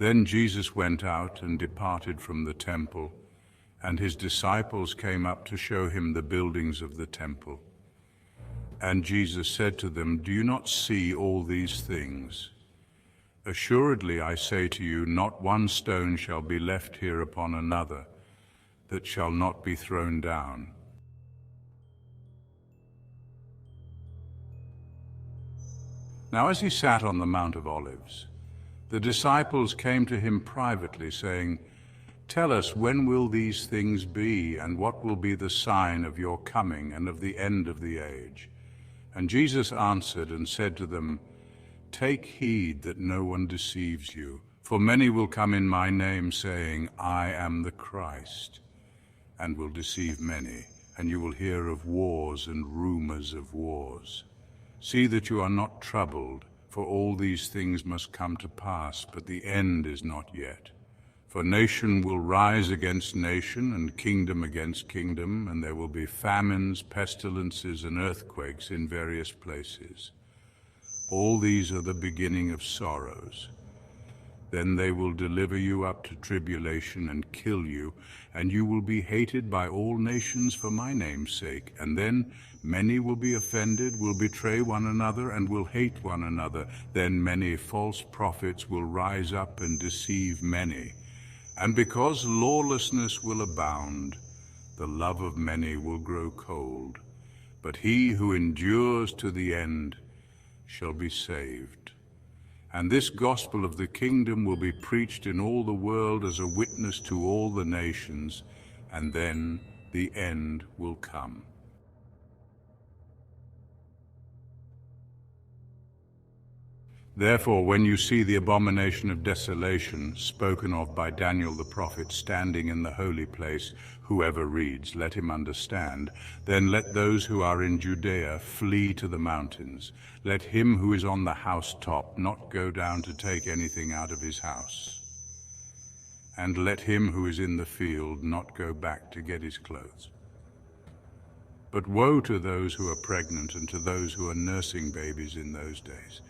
Then Jesus went out and departed from the temple, and his disciples came up to show him the buildings of the temple. And Jesus said to them, "Do you not see all these things? Assuredly, I say to you, not one stone shall be left here upon another that shall not be thrown down." Now as he sat on the Mount of Olives, the disciples came to him privately, saying, "Tell us, when will these things be, and what will be the sign of your coming and of the end of the age?" And Jesus answered and said to them, "Take heed that no one deceives you, for many will come in my name, saying, 'I am the Christ,' and will deceive many. And you will hear of wars and rumors of wars. See that you are not troubled, for all these things must come to pass, but the end is not yet. For nation will rise against nation, and kingdom against kingdom, and there will be famines, pestilences, and earthquakes in various places. All these are the beginning of sorrows. Then they will deliver you up to tribulation and kill you, and you will be hated by all nations for my name's sake. And then many will be offended, will betray one another, and will hate one another. Then many false prophets will rise up and deceive many. And because lawlessness will abound, the love of many will grow cold. But he who endures to the end shall be saved. And this gospel of the kingdom will be preached in all the world as a witness to all the nations, and then the end will come. Therefore, when you see the abomination of desolation spoken of by Daniel the prophet standing in the holy place, whoever reads, let him understand. Then let those who are in Judea flee to the mountains. Let him who is on the housetop not go down to take anything out of his house. And let him who is in the field not go back to get his clothes. But woe to those who are pregnant and to those who are nursing babies in those days.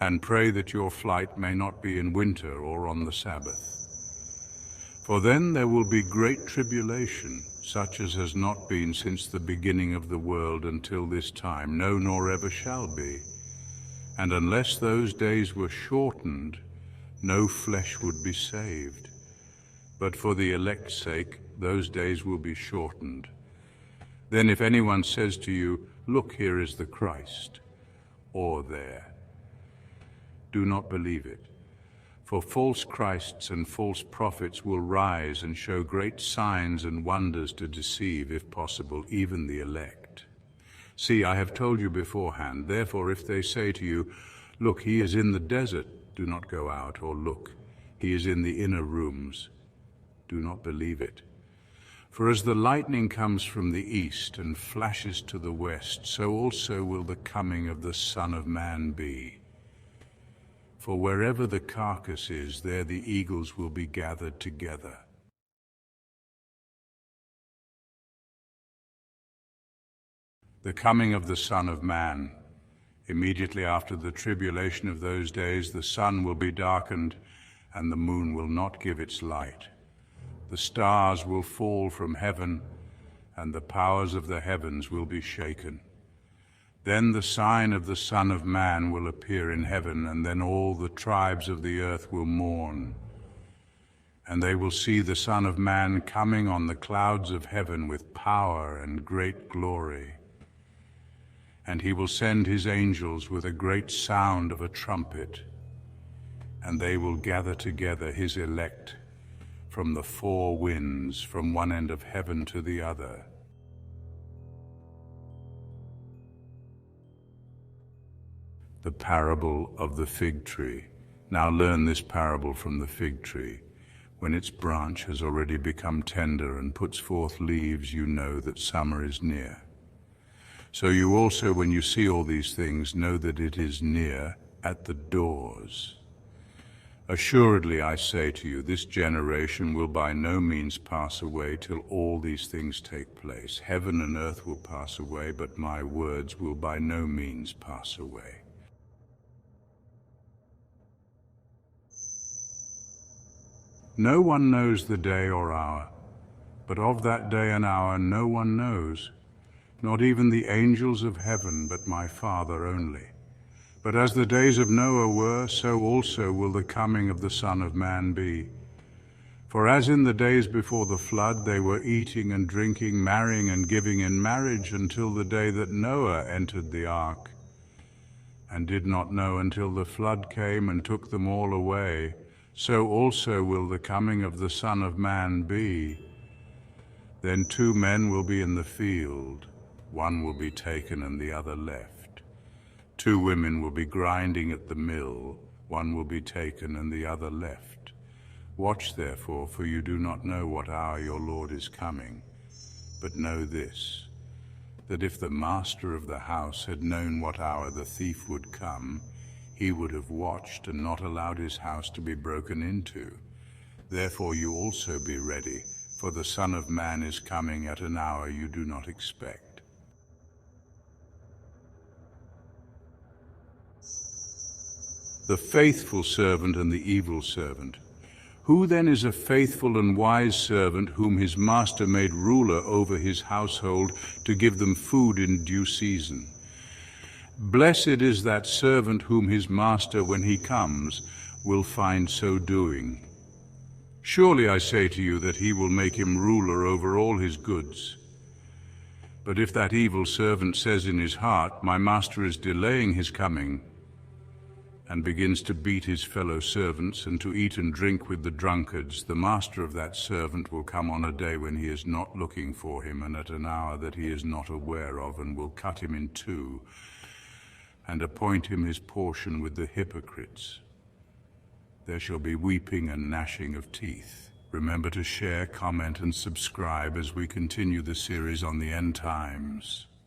And pray that your flight may not be in winter or on the Sabbath. For then there will be great tribulation, such as has not been since the beginning of the world until this time, no, nor ever shall be. And unless those days were shortened, no flesh would be saved. But for the elect's sake, those days will be shortened. Then if anyone says to you, 'Look, here is the Christ,' or 'there,' do not believe it. For false Christs and false prophets will rise and show great signs and wonders to deceive, if possible, even the elect. See, I have told you beforehand. Therefore, if they say to you, 'Look, he is in the desert,' do not go out, or 'Look, he is in the inner rooms,' do not believe it. For as the lightning comes from the east and flashes to the west, so also will the coming of the Son of Man be. For wherever the carcass is, there the eagles will be gathered together. The coming of the Son of Man. Immediately after the tribulation of those days, the sun will be darkened, and the moon will not give its light. The stars will fall from heaven, and the powers of the heavens will be shaken. Then the sign of the Son of Man will appear in heaven, and then all the tribes of the earth will mourn. And they will see the Son of Man coming on the clouds of heaven with power and great glory. And he will send his angels with a great sound of a trumpet, and they will gather together his elect from the four winds, from one end of heaven to the other. The parable of the fig tree. Now learn this parable from the fig tree. When its branch has already become tender and puts forth leaves, you know that summer is near. So you also, when you see all these things, know that it is near, at the doors. Assuredly, I say to you, this generation will by no means pass away till all these things take place. Heaven and earth will pass away, but my words will by no means pass away. No one knows the day or hour, but of that day and hour no one knows, not even the angels of heaven, but my Father only. But as the days of Noah were, so also will the coming of the Son of Man be. For as in the days before the flood they were eating and drinking, marrying and giving in marriage until the day that Noah entered the ark, and did not know until the flood came and took them all away, so also will the coming of the Son of Man be. Then 2 men will be in the field, one will be taken and the other left. 2 women will be grinding at the mill, one will be taken and the other left. Watch therefore, for you do not know what hour your Lord is coming. But know this, that if the master of the house had known what hour the thief would come, he would have watched and not allowed his house to be broken into. Therefore you also be ready, for the Son of Man is coming at an hour you do not expect. The faithful servant and the evil servant. Who then is a faithful and wise servant whom his master made ruler over his household to give them food in due season? Blessed is that servant whom his master, when he comes, will find so doing. Surely I say to you that he will make him ruler over all his goods. But if that evil servant says in his heart, my master is delaying his coming, and begins to beat his fellow servants and to eat and drink with the drunkards, the master of that servant will come on a day when he is not looking for him, and at an hour that he is not aware of, and will cut him in two, and appoint him his portion with the hypocrites. There shall be weeping and gnashing of teeth. Remember to share, comment, and subscribe as we continue the series on the end times.